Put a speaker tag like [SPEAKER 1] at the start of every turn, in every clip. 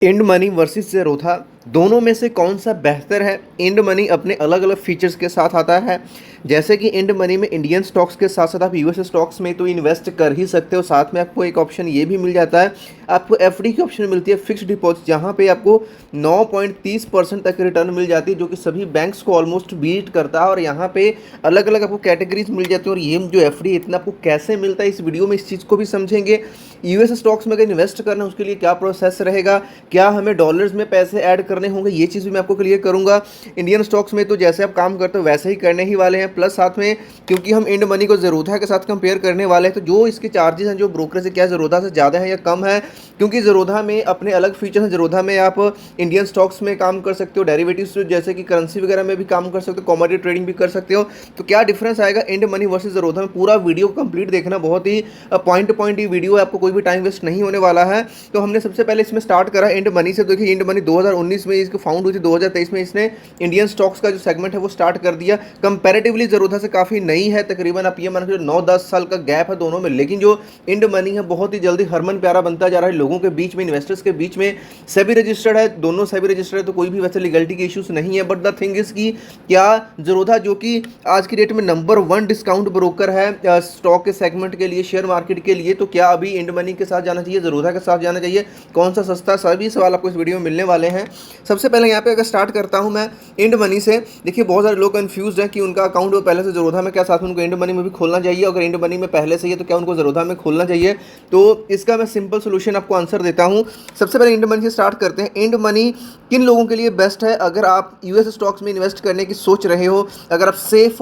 [SPEAKER 1] End money versus Zerodha दोनों में से कौन सा बेहतर है। इंड मनी अपने अलग अलग फीचर्स के साथ आता है। जैसे कि इंड मनी में इंडियन स्टॉक्स के साथ साथ आप यूएस स्टॉक्स में तो इन्वेस्ट कर ही सकते हो। साथ में आपको एक ऑप्शन ये भी मिल जाता है, आपको एफडी की ऑप्शन मिलती है, फिक्स्ड डिपॉजिट, जहाँ पे आपको 9.30% तक रिटर्न मिल जाती है, जो कि सभी बैंक्स को ऑलमोस्ट बीट करता है। और यहाँ पे अलग अलग आपको कैटेगरीज मिल जाती है। और ये जो एफडी इतना आपको कैसे मिलता है, इस वीडियो में इस चीज़ को भी समझेंगे। यूएस स्टॉक्स में अगर इन्वेस्ट करना है उसके लिए क्या प्रोसेस रहेगा, क्या हमें डॉलर्स में पैसे ऐड करने होंगे, ये चीज़ भी मैं आपको क्लियर करूंगा। इंडियन स्टॉक्स में तो जैसे आप काम करते हो वैसे ही करने ही वाले हैं। प्लस साथ में क्योंकि हम इंड मनी को ज़रूरत के साथ कंपेयर करने वाले हैं, तो जो इसके चार्जेस हैं, जो ब्रोकर से क्या ज़रूरत से ज़्यादा है या कम है, क्योंकि ज़रूरत में अपने अलग फीचर हैं। ज़रूरत में आप इंडियन स्टॉक्स में काम कर सकते हो, डेरिवेटिव्स जैसे कि करेंसी वगैरह में भी काम कर सकते हो, कमोडिटी ट्रेडिंग भी कर सकते हो। तो क्या डिफरेंस आएगा इंड मनी वर्सेस ज़रूरत में, पूरा वीडियो कंप्लीट देखना, बहुत ही पॉइंट टू पॉइंट ये वीडियो है, आपको कोई भी टाइम वेस्ट नहीं होने वाला है। तो हमने सबसे पहले इसमें स्टार्ट करा इंड मनी से। देखिए इंड मनी 2019 में इसको फाउंड हुई थी, 2023 में इसने इंडियन स्टॉक्स का जो सेगमेंट है वो स्टार्ट कर दिया। कंपैरेटिवली ज़रूरत से काफ़ी नई है, तकरीबन आप ये मान के 9-10 साल का गैप है दोनों में। लेकिन जो इंड मनी है बहुत ही जल्दी हरमन प्यारा बनता जा रहा है लोगों के बीच में, इन्वेस्टर्स के बीच में। सेबी रजिस्टर्ड है, दोनों सेबी रजिस्टर्ड है, तो कोई भी वैसे लीगलिटी के इश्यूज नहीं है। बट द थिंग इज की क्या ज़रूरत, जो कि आज की डेट में नंबर 1 डिस्काउंट ब्रोकर है स्टॉक के सेगमेंट के लिए, शेयर मार्केट के लिए, तो क्या अभी इंड मनी के साथ जाना चाहिए, ज़रूरत के साथ जाना चाहिए, कौन सा सस्ता, सभी सवाल आपको इस वीडियो में मिलने वाले हैं। सबसे पहले यहाँ पे अगर स्टार्ट करता हूँ मैं इंड मनी से। देखिए बहुत सारे लोग कंफ्यूज हैं कि उनका अकाउंट वो पहले से ज़रूरत में, क्या साथ में उनको इंड मनी में भी खोलना चाहिए, अगर इंड मनी में पहले से ही है तो क्या उनको ज़रूरत में खोलना चाहिए। तो इसका मैं सिंपल सोल्यूशन आपको आंसर देता हूँ। सबसे पहले इंड मनी से स्टार्ट करते हैं। इंड मनी किन लोगों के लिए बेस्ट है, अगर आप यूएस स्टॉक्स में इन्वेस्ट करने की सोच रहे हो, अगर आप सेफ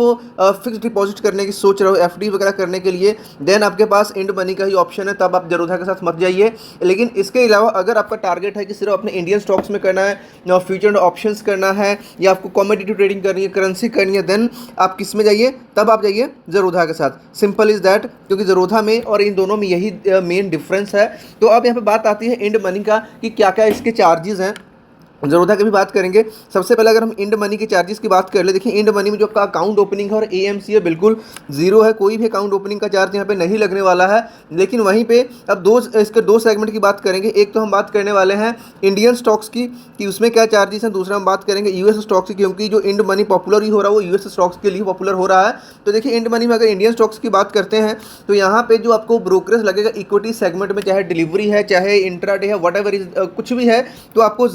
[SPEAKER 1] फिक्स डिपॉजिट करने की सोच रहे हो, एफडी वगैरह करने के लिए, देन आपके पास इंड मनी का ही ऑप्शन है, तब आप ज़रूरत के साथ मत जाइए। लेकिन इसके अलावा अगर आपका टारगेट है कि सिर्फ अपने इंडियन स्टॉक्स में करना है, फ्यूचर ऑप्शंस करना है, या आपको कमोडिटी ट्रेडिंग करनी है, करेंसी करनी है, देन आप किस में जाइए, तब आप जाइए ज़रूरत के साथ। सिंपल इज़ दैट, क्योंकि ज़रूरत में और इन दोनों में यही मेन डिफरेंस है। तो अब यहाँ पे बात आती है इंड मनी का कि क्या क्या इसके चार्जेस हैं, ज़रूरत की भी बात करेंगे। सबसे पहले अगर हम इंड मनी के चार्जेस की बात कर ले, देखिए इंड मनी में जो आपका अकाउंट ओपनिंग है और एएमसी है बिल्कुल जीरो है, कोई भी अकाउंट ओपनिंग का चार्ज यहाँ पे नहीं लगने वाला है। लेकिन वहीं पे अब इसके दो सेगमेंट की बात करेंगे। एक तो हम बात करने वाले हैं इंडियन स्टॉक्स की कि उसमें क्या चार्जेस हैं, दूसरा हम बात करेंगे यूएस स्टॉक्स की, क्योंकि जो इंड मनी पॉपुलर ही हो रहा है वो यूएस स्टॉक्स के लिए पॉपुलर हो रहा है। तो देखिए इंड मनी में अगर इंडियन स्टॉक्स की बात करते हैं तो यहाँ पे जो आपको ब्रोकरेज लगेगा इक्विटी सेगमेंट में, चाहे डिलीवरी है, चाहे इंट्राडे है, वट इज कुछ भी है, तो आपको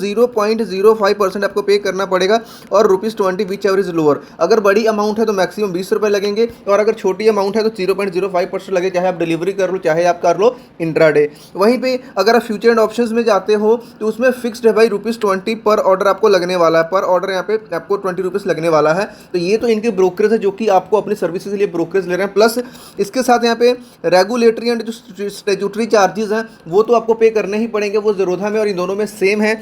[SPEAKER 1] 0.05% आपको पे करना पड़ेगा, और ₹20 विच एवर इज लोअर। अगर बड़ी अमाउंट है तो मैक्सिमम ₹20 लगेंगे, और अगर छोटी अमाउंट है तो 0.05% लगे, चाहे आप डिलीवरी कर लो चाहे आप कर लो इंट्राडे। वहीं पे अगर आप फ्यूचर एंड ऑप्शंस में जाते हो तो उसमें फिक्स्ड है भाई ₹20 पर ऑर्डर आपको लगने वाला है, पर ऑर्डर यहाँ पे आपको ₹20 लगने वाला है। तो ये तो इनके ब्रोकरेज है जो कि आपको अपनी सर्विसेज के लिए ब्रोकरेज ले रहे हैं। प्लस इसके साथ यहाँ पे रेगुलेटरी एंड जो स्टैट्यूटरी चार्जेस हैं वो तो आपको पे करने ही पड़ेंगे, वो ज़रूरत में और इन दोनों में सेम है।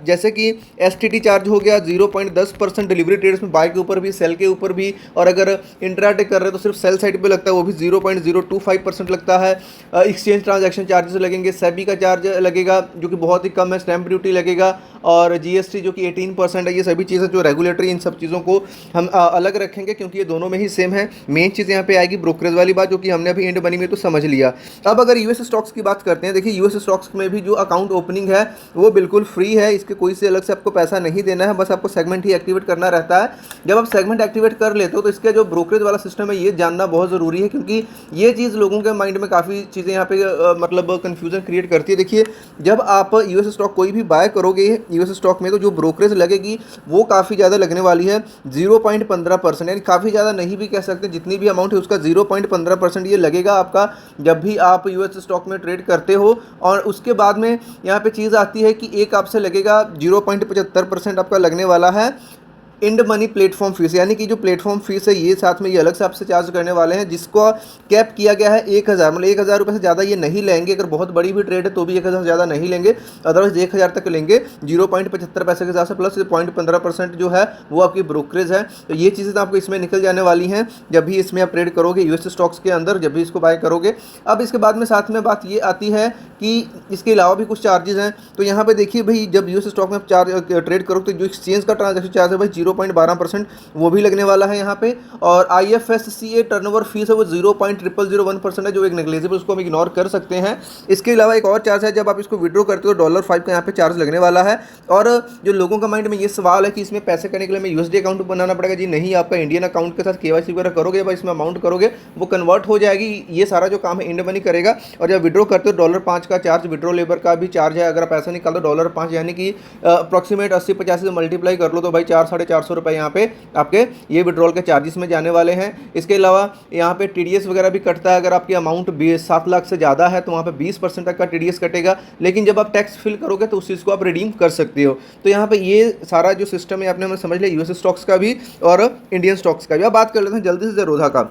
[SPEAKER 1] जैसे कि एसटीटी चार्ज हो गया 0.10% डिलीवरी ट्रेड्स में, बाय के ऊपर भी, सेल के ऊपर भी, और अगर इंट्राडे कर रहे हैं तो सिर्फ सेल साइड पे लगता है, वो भी 0.025% लगता है। एक्सचेंज ट्रांजैक्शन चार्जेस लगेंगे, सेबी का चार्ज लगेगा जो कि बहुत ही कम है, स्टैंप ड्यूटी लगेगा, और जीएसटी जो कि 18% है। ये सभी चीज़ें जो रेगुलेटरी, इन सब चीज़ों को हम अलग रखेंगे क्योंकि ये दोनों में ही सेम है। मेन चीज़ यहाँ पे आएगी ब्रोकरेज वाली बात, जो कि हमने अभी इंड मनी में तो समझ लिया। अब अगर यूएस स्टॉक्स की बात करते हैं, देखिए यूएस स्टॉक्स में भी जो अकाउंट ओपनिंग है वो बिल्कुल फ्री है, इसके कोई से अलग से आपको पैसा नहीं देना है, बस आपको सेगमेंट ही एक्टिवेट करना रहता है। जब आप सेगमेंट एक्टिवेट कर लेते हो तो इसका जो ब्रोकरेज वाला सिस्टम है ये जानना बहुत ज़रूरी है, क्योंकि ये चीज़ लोगों के माइंड में काफ़ी चीज़ें यहाँ पे मतलब कन्फ्यूजन क्रिएट करती है। देखिए जब आप यूएस स्टॉक कोई भी बाय करोगे यूएस स्टॉक में, तो जो ब्रोकरेज लगेगी वो काफ़ी ज़्यादा लगने वाली है, 0.15%, यानी काफ़ी ज़्यादा नहीं भी कह सकते, जितनी भी अमाउंट है उसका 0.15% ये लगेगा आपका जब भी आप यूएस स्टॉक में ट्रेड करते हो। और उसके बाद में यहाँ पे चीज़ आती है कि एक आपसे लगेगा 0.75% आपका लगने वाला है इंड मनी प्लेटफॉर्म फीस, यानी कि जो प्लेटफॉर्म फीस है ये साथ में ये अलग से आपसे चार्ज करने वाले हैं, जिसको कैप किया गया है 1000, मतलब 1000 रुपये से ज़्यादा ये नहीं लेंगे। अगर बहुत बड़ी भी ट्रेड है तो भी 1000 से ज़्यादा नहीं लेंगे, अदरवाइज 1000 तक लेंगे 0.75 पैसे के हिसाब से, प्लस 0.15% जो है वो आपकी ब्रोकरेज है। तो ये चीज़ें तो आपको इसमें निकल जाने वाली हैं जब भी इसमें आप ट्रेड करोगे यूएस स्टॉक्स के अंदर, जब भी इसको बाय करोगे। अब इसके बाद में साथ में बात ये आती है कि इसके अलावा भी कुछ चार्जेस हैं। तो यहाँ पे देखिए भाई, जब यूएस स्टॉक में आप ट्रेड करोगे तो जो एक्सचेंज का ट्रांजेक्शन चार्ज है भाई 0.12% वो भी लगने वाला है यहाँ पे। और IFSCA टर्नओवर फीस है वो 0.0001% है, जो एक नेग्लिजिबल, उसको हम इग्नोर कर सकते हैं। इसके अलावा एक और चार्ज है, जब आप इसको विड्रॉ करते हो $5 का यहाँ पे चार्ज लगने वाला है। और जो लोगों का माइंड में ये सवाल है कि इसमें पैसे करने के लिए हमें USD अकाउंट बनाना पड़ेगा, जी नहीं, आपका इंडियन अकाउंट के साथ KYC वगैरह करोगे, भाई इसमें अमाउंट करोगे वो कन्वर्ट हो जाएगी, ये सारा जो काम है इंड मनी करेगा। और जब विड्रॉ करते हो $5 का चार्ज, विड्रॉ लेबर का भी चार्ज है। अगर आप पैसा निकाल दो $5, यानी कि अप्रॉक्सीमेट 80-85 से मल्टीप्लाई कर लो तो भाई 400-450 रुपये यहाँ पे आपके ये विड्रॉल के चार्जेस में जाने वाले हैं। इसके अलावा यहाँ पे TDS वगैरह भी कटता है। अगर आपकी अमाउंट 7 लाख से ज़्यादा है तो वहाँ पे 20% तक का TDS कटेगा, लेकिन जब आप टैक्स फिल करोगे तो उस चीज़ को आप रिडीम कर सकते हो। तो यहाँ पे ये सारा जो सिस्टम है आपने हमें समझ लिया, US स्टॉक्स का भी और इंडियन स्टॉक्स का भी। अब बात कर लेते हैं जल्दी से ज़ेरोधा का,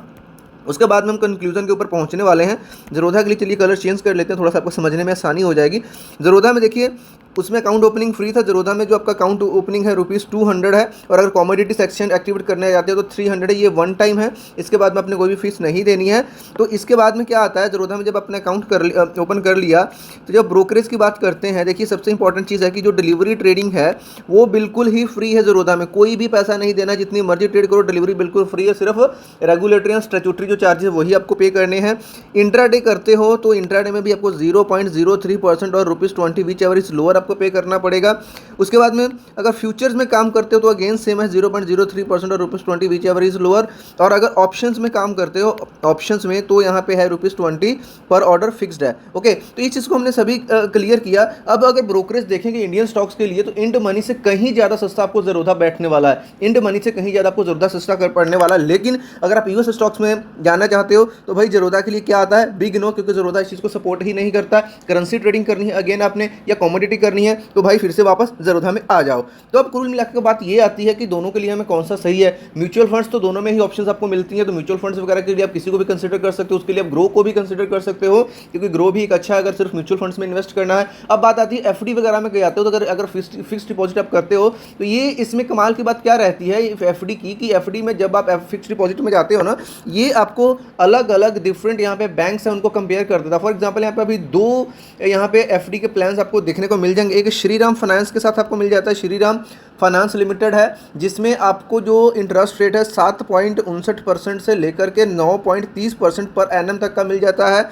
[SPEAKER 1] उसके बाद में हम कंक्लूजन के ऊपर पहुंचने वाले हैं। ज़ेरोधा के लिए चलिए कलर चेंज कर लेते हैं, थोड़ा सा आपको समझने में आसानी हो जाएगी। ज़ेरोधा में देखिए उसमें अकाउंट ओपनिंग फ्री था। ज़ेरोधा में जो आपका अकाउंट ओपनिंग है ₹200 है, और अगर कमोडिटी सेक्शन एक्टिवेट करने जाते हो तो 300 है, ये वन टाइम है। इसके बाद में आपने कोई भी फीस नहीं देनी है। तो इसके बाद में क्या आता है, ज़ेरोधा में जब अपने अकाउंट ओपन कर लिया तो जब ब्रोकरेज की बात करते हैं, देखिए सबसे इंपॉर्टेंट चीज़ है कि जो डिलीवरी ट्रेडिंग है वो बिल्कुल ही फ्री है। ज़ेरोधा में कोई भी पैसा नहीं देना, जितनी मर्जी ट्रेड करो, डिलीवरी बिल्कुल फ्री है। सिर्फ रेगुलेटरी और स्टैट्यूटरी जो चार्जेस वही आपको पे करने हैं। इंट्राडे करते हो तो इंट्राडे में भी आपको 0.03% और ₹20 विच एवर इज लोअर आपको पे करना पड़ेगा। उसके बाद में अगर फ्यूचर्स में काम करते हो तो अगेन सेम है, 0.03% और ₹20 विच एवर इज लोअर। और अगर ऑप्शंस में काम करते हो, ऑप्शंस में, तो यहाँ पे है ₹20 पर ऑर्डर फिक्स्ड है। ओके, तो इस चीज़ को हमने सभी क्लियर किया। अब अगर ब्रोकरेज देखेंगे इंडियन स्टॉक्स के लिए तो इंड मनी से कहीं ज़्यादा सस्ता आपको ज़ेरोधा बैठने वाला है, इंड मनी से कहीं ज़्यादा आपको ज़ेरोधा सस्ता कर पड़ने वाला है। लेकिन अगर आप US स्टॉक्स में जाना चाहते हो तो भाई ज़ेरोधा के लिए क्या आता है, बिग नो, क्योंकि ज़ेरोधा इस चीज़ को सपोर्ट ही नहीं करता। करेंसी ट्रेडिंग करनी है अगेन आपने, या कमोडिटी करनी है, तो भाई फिर से वापस ज़ेरोधा में आ जाओ। तो अब कुल मिलाकर बात ये आती है कि दोनों के लिए हमें कौन सा सही है। म्यूचुअल फंड्स तो दोनों में ही ऑप्शंस आपको मिलती हैं, तो म्यूचुअल फंड्स वगैरह के लिए आप किसी को भी कंसिडर कर सकते हो, उसके लिए आप ग्रो को भी कंसिडर कर सकते हो, क्योंकि ग्रो भी एक अच्छा है अगर सिर्फ म्यूचुअल फंड्स में इन्वेस्ट करना है। अब बात आती है FD वगैरह में जाते हो, तो अगर फिक्स डिपॉजिट आप करते हो तो ये इसमें कमाल की बात क्या रहती है FD की, कि FD में जब आप फिक्स डिपॉजिट में जाते हो ना, ये आपको अलग अलग डिफरेंट यहाँ पे बैंक्स हैं उनको कंपेयर कर देता है। फॉर एग्जांपल यहाँ पे अभी 2 यहाँ पे FD के प्लान्स आपको देखने को मिल जाएंगे। एक श्रीराम फाइनेंस के साथ आपको मिल जाता है, श्रीराम फाइनेंस लिमिटेड है, जिसमें आपको जो इंटरेस्ट रेट है 7.59% से लेकर के 9.30% पर एनम तक का मिल जाता है।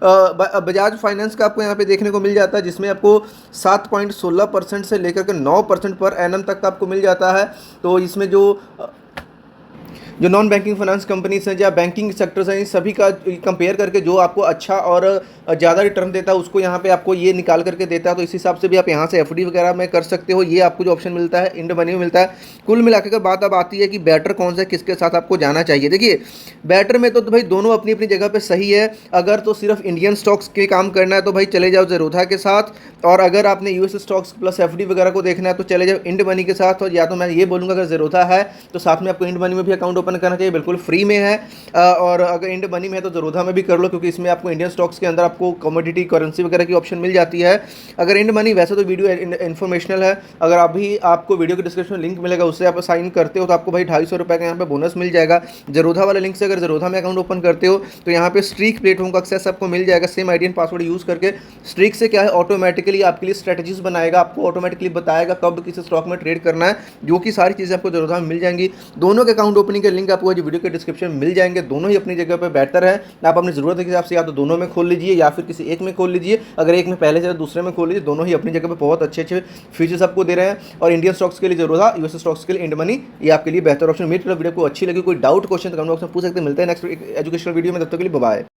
[SPEAKER 1] बजाज फाइनेंस का आपको यहाँ पे देखने को मिल जाता है, जिसमें आपको 7.16% से लेकर के 9% पर एनम तक का आपको मिल जाता है। तो इसमें जो नॉन बैंकिंग फाइनेंस कंपनीज हैं या बैंकिंग सेक्टर्स हैं, इन सभी का कंपेयर करके जो आपको अच्छा और ज़्यादा रिटर्न देता है उसको यहाँ पे आपको ये निकाल करके देता है। तो इस हिसाब से भी आप यहाँ से FD वगैरह में कर सकते हो, ये आपको जो ऑप्शन मिलता है इंड मनी में मिलता है। कुल मिलाकर के बात अब आती है कि बेटर कौन सा है, किसके साथ आपको जाना चाहिए। देखिए बेटर में तो भाई दोनों अपनी अपनी जगह पर सही है। अगर तो सिर्फ इंडियन स्टॉक्स के काम करना है तो भाई चले जाओ ज़ेरोधा के साथ, और अगर आपने US स्टॉक्स प्लस FD वगैरह को देखना है तो चले जाओ इंड मनी के साथ। और या तो मैं ये बोलूँगा अगर ज़ेरोधा है तो साथ में आपको इंड मनी में भी अकाउंट ओपन करना चाहिए, बिल्कुल फ्री में है। और अगर इंड मनी में है तो ज़ेरोधा में भी कर लो, क्योंकि इसमें आपको इंडियन स्टॉक्स के अंदर आपको कमोडिटी करेंसी वगैरह की ऑप्शन मिल जाती है। अगर इंड मनी, वैसे तो वीडियो इन्फॉर्मेशनल है, अगर अभी आपको वीडियो के डिस्क्रिप्शन में लिंक मिलेगा, उससे आप साइन करते हो तो आपको भाई ₹250 का यहाँ पे बोनस मिल जाएगा। ज़ेरोधा वाले लिंक से अगर ज़ेरोधा में अकाउंट ओपन करते हो तो यहाँ पे स्ट्रीक प्लेटफॉर्म का एक्सेस आपको मिल जाएगा, same ID and password use करके। स्ट्रीक से क्या है, ऑटोमेटिकली आपके लिए स्ट्रेटजीज बनाएगा, आपको ऑटोमेटिकली बताएगा कब किसी स्टॉक में ट्रेड करना है, जो कि सारी चीज़ें आपको ज़ेरोधा में मिल जाएंगी। दोनों के अकाउंट ओपनिंग के लिंक आपको वीडियो के डिस्क्रिप्शन में मिल जाएंगे। दोनों ही अपनी जगह पे बेहतर है। आप अपनी ज़रूरत के हिसाब से या तो दोनों में खोल लीजिए या फिर किसी एक में खोल लीजिए। अगर एक में पहले से दूसरे में खोल लीजिए, दोनों ही अपनी जगह पे बहुत अच्छे अच्छे फीचर्स आपको दे रहे हैं। और इंडियन स्टॉक्स के लिए ज़ेरोधा, US स्टॉक्स के लिए इंड मनी, ये आपके लिए बेहतर ऑप्शन। मेरी वीडियो को अच्छी लगी, कोई डाउट क्वेश्चन कमेंट बॉक्स में पूछ सकते हैं। मिलते हैं नेक्स्ट एजुकेशनल वीडियो में, तब तक के लिए बाय।